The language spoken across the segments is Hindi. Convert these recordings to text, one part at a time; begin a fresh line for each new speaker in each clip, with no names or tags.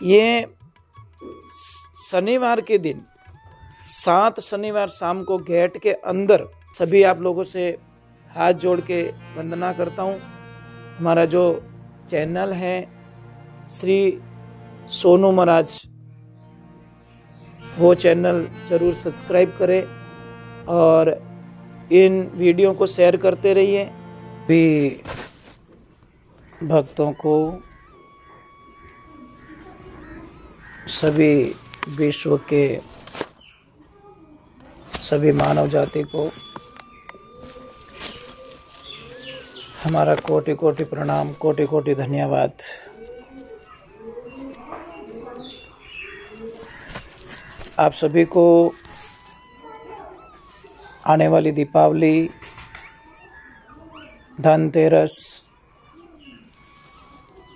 ये शनिवार के दिन 7 शनिवार शाम को गेट के अंदर सभी आप लोगों से हाथ जोड़ के वंदना करता हूँ। हमारा जो चैनल है श्री सोनू महाराज, वो चैनल जरूर सब्सक्राइब करें और इन वीडियो को शेयर करते रहिए। भी भक्तों को, सभी विश्व के सभी मानव जाति को हमारा कोटि कोटि प्रणाम, कोटि कोटि धन्यवाद। आप सभी को आने वाली दीपावली, धनतेरस,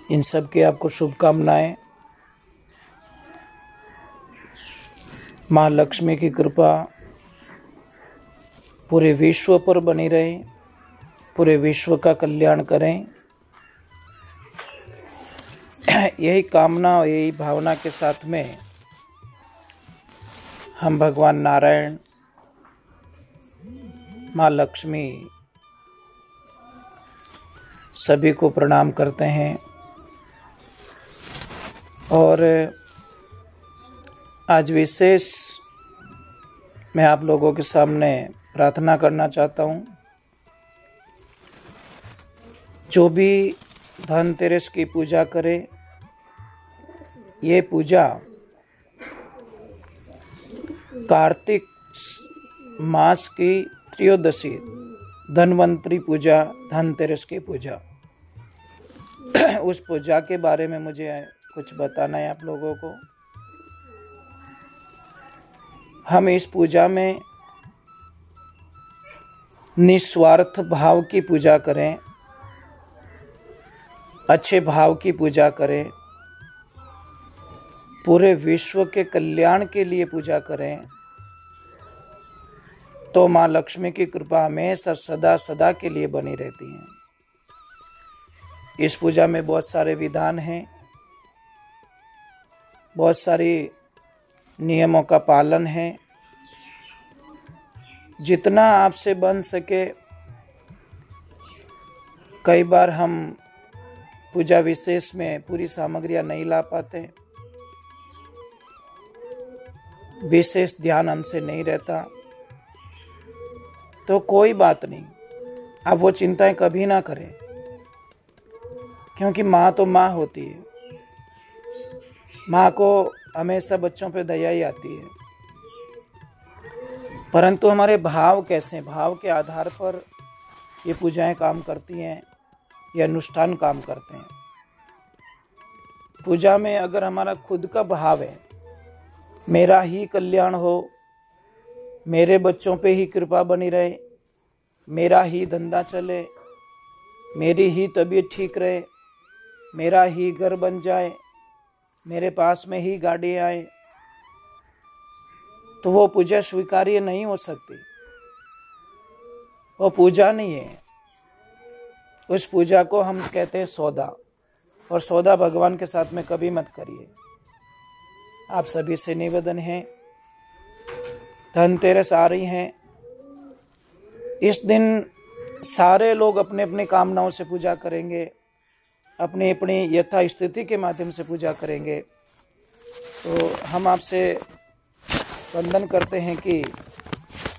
इन सब की आपको शुभकामनाएं। माँ लक्ष्मी की कृपा पूरे विश्व पर बनी रहे, पूरे विश्व का कल्याण करें, यही कामना और यही भावना के साथ में हम भगवान नारायण, माँ लक्ष्मी सभी को प्रणाम करते हैं। और आज विशेष मैं आप लोगों के सामने प्रार्थना करना चाहता हूँ। जो भी धनतेरस की पूजा करे, ये पूजा कार्तिक मास की त्रयोदशी धन्वंतरी पूजा, धनतेरस की पूजा, उस पूजा के बारे में मुझे कुछ बताना है आप लोगों को। हम इस पूजा में निस्वार्थ भाव की पूजा करें, अच्छे भाव की पूजा करें, पूरे विश्व के कल्याण के लिए पूजा करें, तो माँ लक्ष्मी की कृपा हमेशा सदा सदा के लिए बनी रहती है। इस पूजा में बहुत सारे विधान हैं, बहुत सारी नियमों का पालन है। जितना आपसे बन सके, कई बार हम पूजा विशेष में पूरी सामग्रियां नहीं ला पाते, विशेष ध्यान हमसे नहीं रहता, तो कोई बात नहीं, आप वो चिंताएं कभी ना करें, क्योंकि माँ तो माँ होती है। माँ को हमेशा बच्चों पे दया ही आती है। परंतु हमारे भाव कैसे, भाव के आधार पर ये पूजाएं काम करती हैं, ये अनुष्ठान काम करते हैं। पूजा में अगर हमारा खुद का भाव है, मेरा ही कल्याण हो, मेरे बच्चों पे ही कृपा बनी रहे, मेरा ही धंधा चले, मेरी ही तबीयत ठीक रहे, मेरा ही घर बन जाए, मेरे पास में ही गाड़ी आए, तो वो पूजा स्वीकार्य नहीं हो सकती। वो पूजा नहीं है। उस पूजा को हम कहते हैं सौदा, और सौदा भगवान के साथ में कभी मत करिए। आप सभी से निवेदन है, धनतेरस आ रही है, इस दिन सारे लोग अपने अपने कामनाओं से पूजा करेंगे, अपनी अपनी यथा स्थिति के माध्यम से पूजा करेंगे। तो हम आपसे वंदन करते हैं कि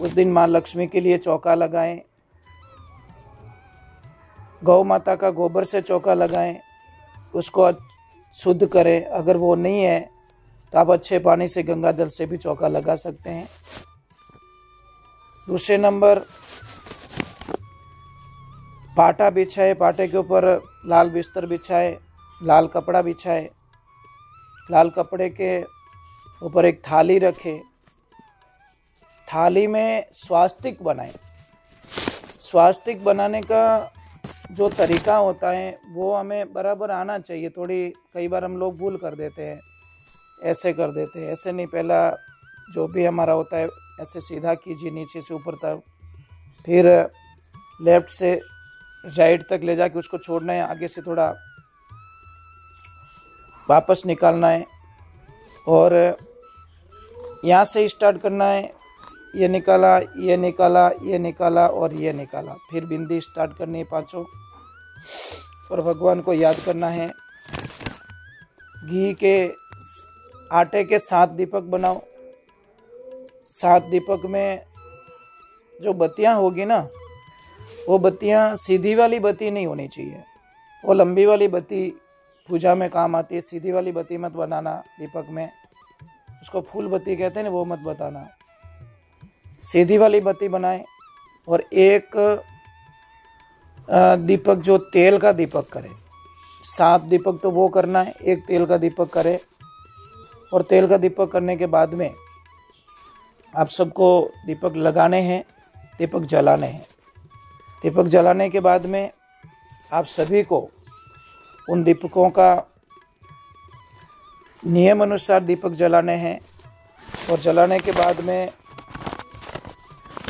उस दिन माँ लक्ष्मी के लिए चौका लगाएं, गौ माता का गोबर से चौका लगाएं, उसको शुद्ध करें। अगर वो नहीं है तो आप अच्छे पानी से, गंगा जल से भी चौका लगा सकते हैं। दूसरे नंबर, पाटा बिछाए, पाटे के ऊपर लाल बिस्तर बिछाए, लाल कपड़ा बिछाए, लाल कपड़े के ऊपर एक थाली रखे, थाली में स्वास्तिक बनाए। स्वास्तिक बनाने का जो तरीका होता है वो हमें बराबर आना चाहिए। थोड़ी कई बार हम लोग भूल कर देते हैं, ऐसे कर देते हैं, ऐसे नहीं। पहला जो भी हमारा होता है ऐसे सीधा कीजिए नीचे से ऊपर तक, फिर लेफ्ट से राइट तक ले जाके उसको छोड़ना है, आगे से थोड़ा वापस निकालना है, और यहाँ से स्टार्ट करना है, ये निकाला, ये निकाला, ये निकाला और ये निकाला, फिर बिंदी स्टार्ट करनी है पांचों। और भगवान को याद करना है। घी के आटे के 7 दीपक बनाओ। 7 दीपक में जो बत्तियां होगी ना, वो बत्तियां सीधी वाली बत्ती नहीं होनी चाहिए, वो लंबी वाली बत्ती पूजा में काम आती है। सीधी वाली बत्ती मत बनाना दीपक में, उसको फूल बत्ती कहते हैं ना, वो मत बताना। सीधी वाली बत्ती बनाए। और एक दीपक जो तेल का दीपक करे, 7 दीपक तो वो करना है, एक तेल का दीपक करे। और तेल का दीपक करने के बाद में आप सबको दीपक लगाने हैं, दीपक जलाने हैं। दीपक जलाने के बाद में आप सभी को उन दीपकों का नियम अनुसार दीपक जलाने हैं। और जलाने के बाद में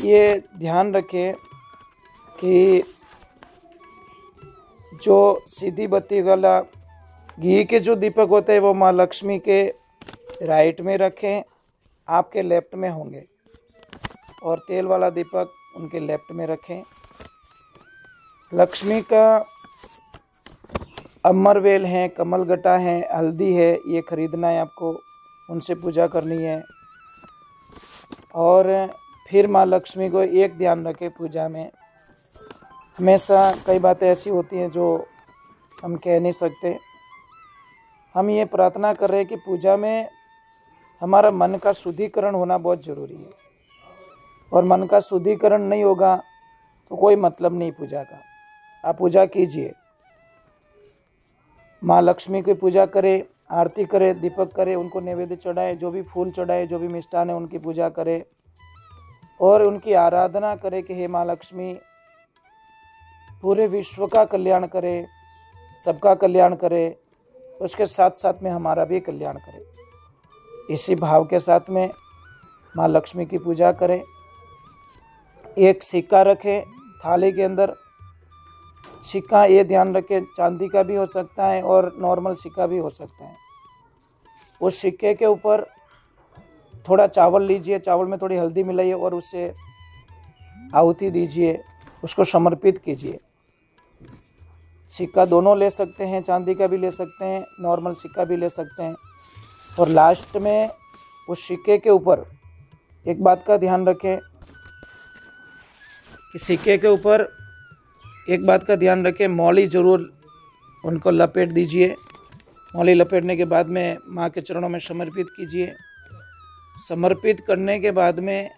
ये ध्यान रखें कि जो सीधी बत्ती वाला घी के जो दीपक होते हैं वो माँ लक्ष्मी के राइट में रखें, आपके लेफ्ट में होंगे। और तेल वाला दीपक उनके लेफ्ट में रखें। लक्ष्मी का अमरवेल है, कमलगटा है, हल्दी है, ये खरीदना है आपको, उनसे पूजा करनी है। और फिर माँ लक्ष्मी को एक ध्यान रखें पूजा में, हमेशा कई बातें ऐसी होती हैं जो हम कह नहीं सकते। हम ये प्रार्थना कर रहे हैं कि पूजा में हमारा मन का शुद्धिकरण होना बहुत ज़रूरी है। और मन का शुद्धिकरण नहीं होगा तो कोई मतलब नहीं पूजा का। आप पूजा कीजिए, माँ लक्ष्मी की पूजा करें, आरती करें, दीपक करें, उनको नैवेद्य चढ़ाए, जो भी फूल चढ़ाए, जो भी मिष्ठान है उनकी पूजा करें। और उनकी आराधना करें कि हे माँ लक्ष्मी पूरे विश्व का कल्याण करे, सबका कल्याण करे, उसके साथ साथ में हमारा भी कल्याण करे। इसी भाव के साथ में माँ लक्ष्मी की पूजा करें। एक सिक्का रखें थाली के अंदर। सिक्का ये ध्यान रखें चांदी का भी हो सकता है और नॉर्मल सिक्का भी हो सकता है। उस सिक्के के ऊपर थोड़ा चावल लीजिए, चावल में थोड़ी हल्दी मिलाइए और उससे आहुति दीजिए, उसको समर्पित कीजिए। सिक्का दोनों ले सकते हैं, चांदी का भी ले सकते हैं, नॉर्मल सिक्का भी ले सकते हैं। और लास्ट में उस सिक्के के ऊपर एक बात का ध्यान रखें कि सिक्के के ऊपर एक बात का ध्यान रखें, मौली ज़रूर उनको लपेट दीजिए। मौली लपेटने के बाद में माँ के चरणों में समर्पित कीजिए। समर्पित करने के बाद में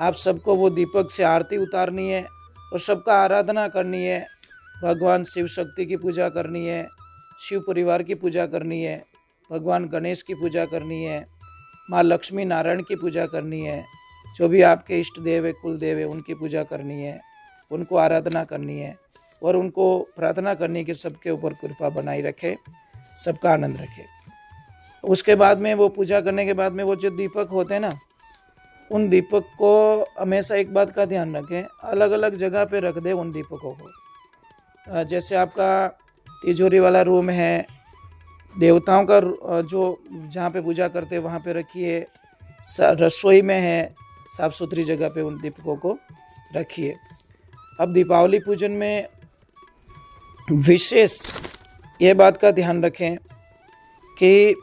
आप सबको वो दीपक से आरती उतारनी है और सबका आराधना करनी है। भगवान शिव शक्ति की पूजा करनी है, शिव परिवार की पूजा करनी है, भगवान गणेश की पूजा करनी है, माँ लक्ष्मी नारायण की पूजा करनी है, जो भी आपके इष्ट देव है, कुल देव है, उनकी पूजा करनी है, उनको आराधना करनी है। और उनको प्रार्थना करनी कि सबके ऊपर कृपा बनाई रखे, सबका आनंद रखे। उसके बाद में वो पूजा करने के बाद में वो जो दीपक होते हैं ना, उन दीपक को हमेशा एक बात का ध्यान रखें, अलग अलग जगह पे रख दें उन दीपकों को। जैसे आपका तिजोरी वाला रूम है, देवताओं का जो जहाँ पे पूजा करते हैं वहाँ पे रखिए। रसोई में है, साफ़ सुथरी जगह पे उन दीपकों को रखिए। अब दीपावली पूजन में विशेष ये बात का ध्यान रखें कि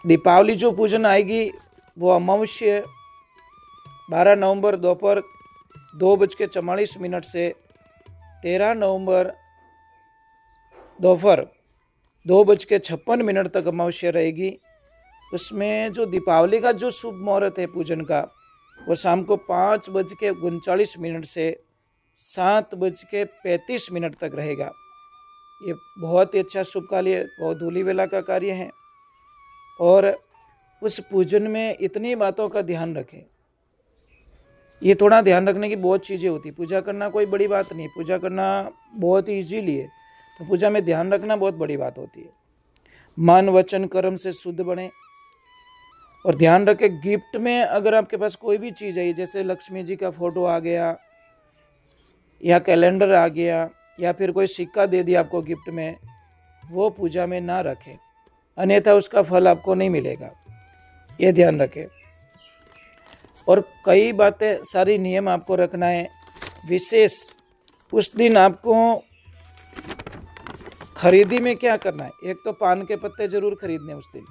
दीपावली जो पूजन आएगी वो अमावस्या 12 नवंबर दोपहर 2:44 से 13 नवंबर दोपहर 2:56 तक अमावस्या रहेगी। उसमें जो दीपावली का जो शुभ मुहूर्त है पूजन का, वो शाम को 5:39 से 7:35 तक रहेगा। ये बहुत ही अच्छा शुभ काल है, बहुत धूली वेला का कार्य है। और उस पूजन में इतनी बातों का ध्यान रखें। ये थोड़ा ध्यान रखने की बहुत चीज़ें होती है। पूजा करना कोई बड़ी बात नहीं, पूजा करना बहुत ही ईजीली है, तो पूजा में ध्यान रखना बहुत बड़ी बात होती है। मन वचन कर्म से शुद्ध बने। और ध्यान रखें गिफ्ट में अगर आपके पास कोई भी चीज़ है, जैसे लक्ष्मी जी का फोटो आ गया या कैलेंडर आ गया या फिर कोई सिक्का दे दिया आपको गिफ्ट में, वो पूजा में ना रखें। अन्यथा उसका फल आपको नहीं मिलेगा, ये ध्यान रखें। और कई बातें, सारी नियम आपको रखना है। विशेष उस दिन आपको खरीदी में क्या करना है, एक तो पान के पत्ते जरूर खरीदने, उस दिन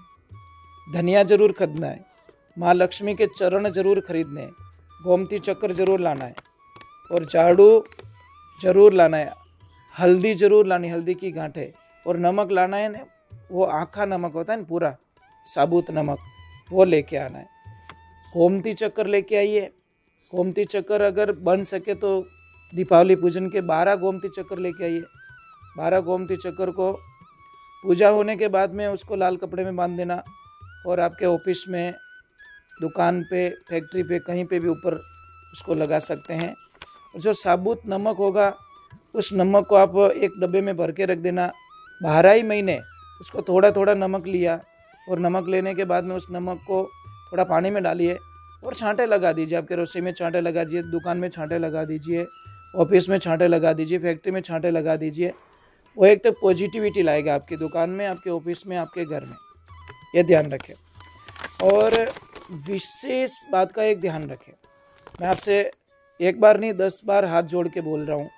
धनिया जरूर खरीदना है, माँ लक्ष्मी के चरण जरूर खरीदने हैं, गोमती चक्र जरूर लाना है, और झाड़ू जरूर लाना है, हल्दी जरूर लानी, हल्दी की गांठें, और नमक लाना है ना, वो आखा नमक होता है ना, पूरा साबुत नमक, वो लेके आना है। गोमती चक्र लेके आइए। गोमती चक्र अगर बन सके तो दीपावली पूजन के 12 गोमती चक्र लेके आइए। 12 गोमती चक्र को पूजा होने के बाद में उसको लाल कपड़े में बांध देना, और आपके ऑफिस में, दुकान पे, फैक्ट्री पे, कहीं पे भी ऊपर उसको लगा सकते हैं। जो साबुत नमक होगा उस नमक को आप एक डब्बे में भर के रख देना। 12 ही महीने उसको थोड़ा थोड़ा नमक लिया, और नमक लेने के बाद में उस नमक को थोड़ा पानी में डालिए और छांटे लगा दीजिए। आपके रसोई में छांटे लगा दीजिए, दुकान में छांटे लगा दीजिए, ऑफिस में छांटे लगा दीजिए, फैक्ट्री में छांटे लगा दीजिए। वो एक तो पॉजिटिविटी लाएगा आपकी दुकान में, आपके ऑफिस में, आपके घर में, ये ध्यान रखें। और विशेष बात का एक ध्यान रखें, मैं आपसे एक बार नहीं 10 बार हाथ जोड़ के बोल रहा हूँ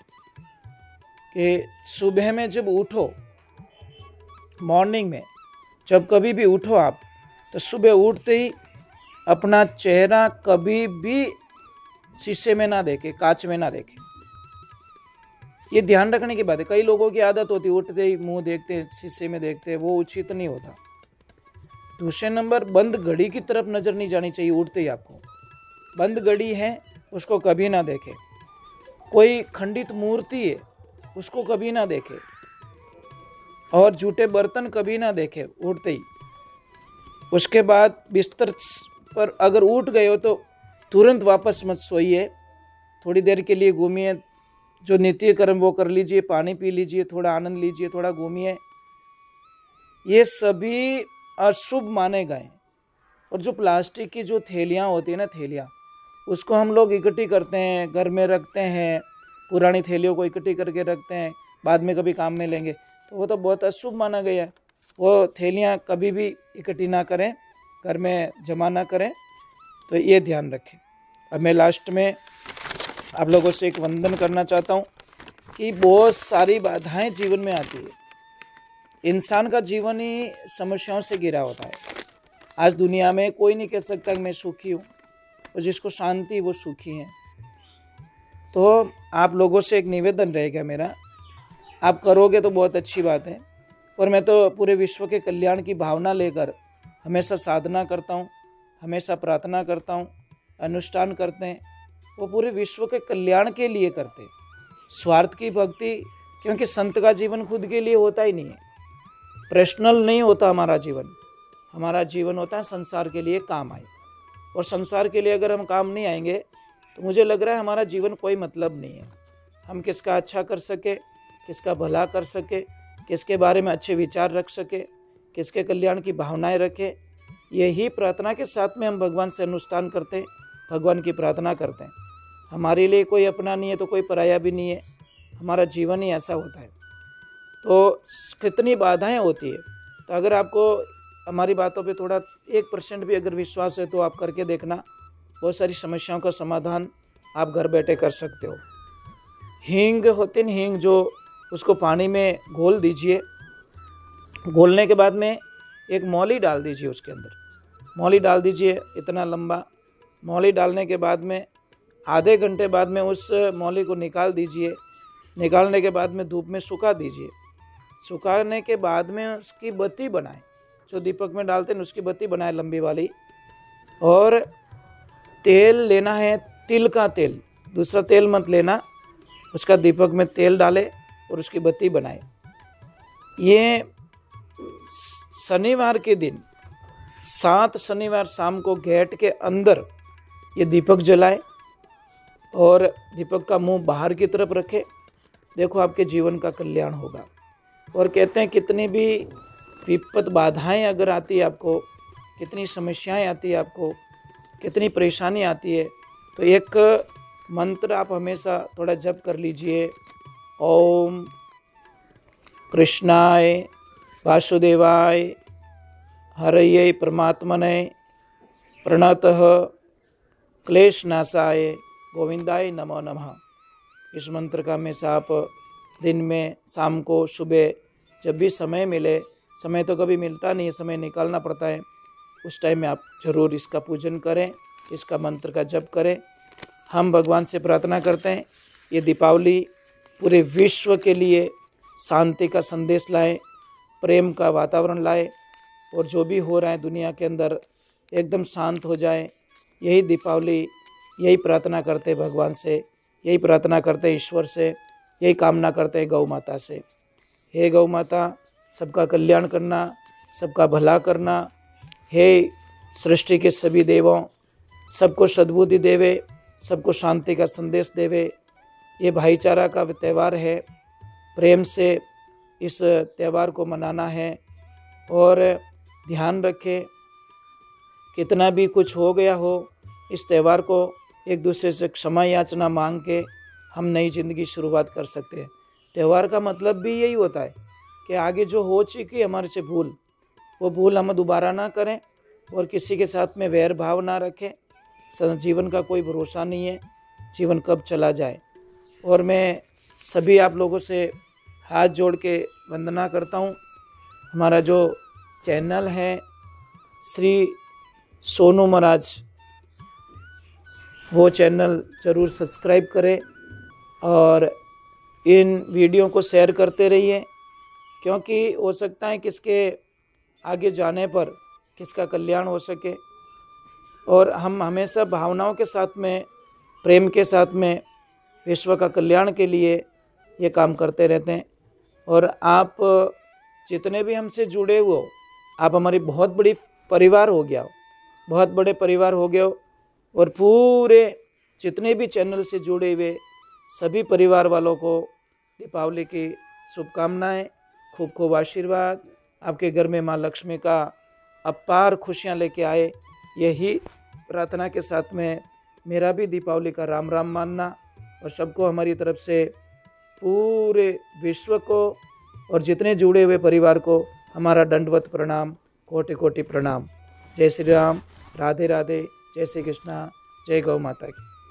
कि सुबह में जब उठो, मॉर्निंग में जब कभी भी उठो आप, तो सुबह उठते ही अपना चेहरा कभी भी शीशे में ना देखे, कांच में ना देखे। ये ध्यान रखने की बात है। कई लोगों की आदत होती है उठते ही मुंह देखते हैं, शीशे में देखते हैं, वो उचित नहीं होता। दूसरे नंबर, बंद घड़ी की तरफ नजर नहीं जानी चाहिए उठते ही आपको। बंद घड़ी है उसको कभी ना देखे। कोई खंडित मूर्ति है उसको कभी ना देखे, और जूठे बर्तन कभी ना देखे उठते ही। उसके बाद बिस्तर पर अगर उठ गए हो तो तुरंत वापस मत सोइए, थोड़ी देर के लिए घूमिए, जो नित्य कर्म वो कर लीजिए, पानी पी लीजिए, थोड़ा आनंद लीजिए, थोड़ा घूमिए। ये सभी अशुभ माने गए। और जो प्लास्टिक की जो थैलियाँ होती है ना, थैलियाँ, उसको हम लोग इकट्ठी करते हैं, घर में रखते हैं, पुरानी थैलियों को इकट्ठी करके रखते हैं, बाद में कभी काम में लेंगे, तो वो तो बहुत अशुभ माना गया है। वो थैलियाँ कभी भी इकट्ठी ना करें, घर में जमा ना करें, तो ये ध्यान रखें। अब मैं लास्ट में आप लोगों से एक वंदन करना चाहता हूँ कि बहुत सारी बाधाएं जीवन में आती है। इंसान का जीवन ही समस्याओं से घिरा होता है। आज दुनिया में कोई नहीं कह सकता कि मैं सुखी हूँ, और जिसको शांति वो सुखी है। तो आप लोगों से एक निवेदन रहेगा मेरा, आप करोगे तो बहुत अच्छी बात है, और मैं तो पूरे विश्व के कल्याण की भावना लेकर हमेशा साधना करता हूँ, हमेशा प्रार्थना करता हूँ, अनुष्ठान करते हैं, वो पूरे विश्व के कल्याण के लिए करते हैं। स्वार्थ की भक्ति, क्योंकि संत का जीवन खुद के लिए होता ही नहीं है, पर्सनल नहीं होता हमारा जीवन। हमारा जीवन होता है संसार के लिए काम आए, और संसार के लिए अगर हम काम नहीं आएंगे तो मुझे लग रहा है हमारा जीवन कोई मतलब नहीं है। हम किसका अच्छा कर सके, किसका भला कर सके, किसके बारे में अच्छे विचार रख सके, किसके कल्याण की भावनाएं रखें, यही प्रार्थना के साथ में हम भगवान से अनुष्ठान करते हैं, भगवान की प्रार्थना करते हैं। हमारे लिए कोई अपना नहीं है तो कोई पराया भी नहीं है, हमारा जीवन ही ऐसा होता है। तो कितनी बाधाएं होती है, तो अगर आपको हमारी बातों पे थोड़ा 1% भी अगर विश्वास है तो आप करके देखना, बहुत सारी समस्याओं का समाधान आप घर बैठे कर सकते हो। हींग होती है, हींग जो, उसको पानी में घोल दीजिए। घोलने के बाद में एक मौली डाल दीजिए, उसके अंदर मौली डाल दीजिए, इतना लंबा मौली डालने के बाद में आधे घंटे बाद में उस मौली को निकाल दीजिए। निकालने के बाद में धूप में सुखा दीजिए। सुखाने के बाद में उसकी बत्ती बनाएं, जो दीपक में डालते हैं उसकी बत्ती बनाएं लंबी वाली। और तेल लेना है, तिल का तेल, दूसरा तेल मत लेना, उसका दीपक में तेल डाले और उसकी बत्ती बनाए। ये शनिवार के दिन 7 शनिवार शाम को गेट के अंदर ये दीपक जलाए, और दीपक का मुंह बाहर की तरफ रखे। देखो आपके जीवन का कल्याण होगा। और कहते हैं कितनी भी विपद बाधाएं अगर आती है आपको, कितनी समस्याएं आती है आपको, कितनी परेशानी आती है, तो एक मंत्र आप हमेशा थोड़ा जप कर लीजिए। ओम कृष्णाय वासुदेवाय हरये परमात्मने प्रणतः क्लेशनाशाय गोविंदाय नमो नमः। इस मंत्र का हमेशा आप दिन में, शाम को, सुबह, जब भी समय मिले, समय तो कभी मिलता नहीं है, समय निकालना पड़ता है, उस टाइम में आप जरूर इसका पूजन करें, इसका मंत्र का जप करें। हम भगवान से प्रार्थना करते हैं ये दीपावली पूरे विश्व के लिए शांति का संदेश लाए, प्रेम का वातावरण लाए, और जो भी हो रहा है दुनिया के अंदर एकदम शांत हो जाए। यही दीपावली, यही प्रार्थना करते हैं भगवान से, यही प्रार्थना करते हैं ईश्वर से, यही कामना करते हैं गौ माता से। हे गौ माता, सबका कल्याण करना, सबका भला करना। हे सृष्टि के सभी देवों, सबको सद्बुद्धि देवे, सबको शांति का संदेश देवे। ये भाईचारा का त्यौहार है, प्रेम से इस त्यौहार को मनाना है। और ध्यान रखें, कितना भी कुछ हो गया हो, इस त्यौहार को एक दूसरे से क्षमा याचना मांग के हम नई ज़िंदगी शुरुआत कर सकते हैं। त्यौहार का मतलब भी यही होता है कि आगे जो हो चुकी हमारे से भूल, वो भूल हम दोबारा ना करें, और किसी के साथ में वैर भाव ना रखें। जीवन का कोई भरोसा नहीं है, जीवन कब चला जाए। और मैं सभी आप लोगों से हाथ जोड़ के वंदना करता हूँ। हमारा जो चैनल है श्री सोनू महाराज, वो चैनल ज़रूर सब्सक्राइब करें और इन वीडियो को शेयर करते रहिए, क्योंकि हो सकता है किसके आगे जाने पर किसका कल्याण हो सके। और हम हमेशा भावनाओं के साथ में, प्रेम के साथ में, विश्व का कल्याण के लिए ये काम करते रहते हैं। और आप जितने भी हमसे जुड़े हुए हो, आप हमारी बहुत बड़ी परिवार हो गया हो, बहुत बड़े परिवार हो गए हो। और पूरे जितने भी चैनल से जुड़े हुए सभी परिवार वालों को दीपावली की शुभकामनाएं, खूब खूब आशीर्वाद। आपके घर में माँ लक्ष्मी का अपार खुशियाँ लेके आए, यही प्रार्थना के साथ में मेरा भी दीपावली का राम राम मानना। और सबको हमारी तरफ से, पूरे विश्व को और जितने जुड़े हुए परिवार को हमारा दंडवत प्रणाम, कोटि कोटि प्रणाम। जय श्री राम, राधे राधे, जय श्री कृष्णा, जय गौ माता की।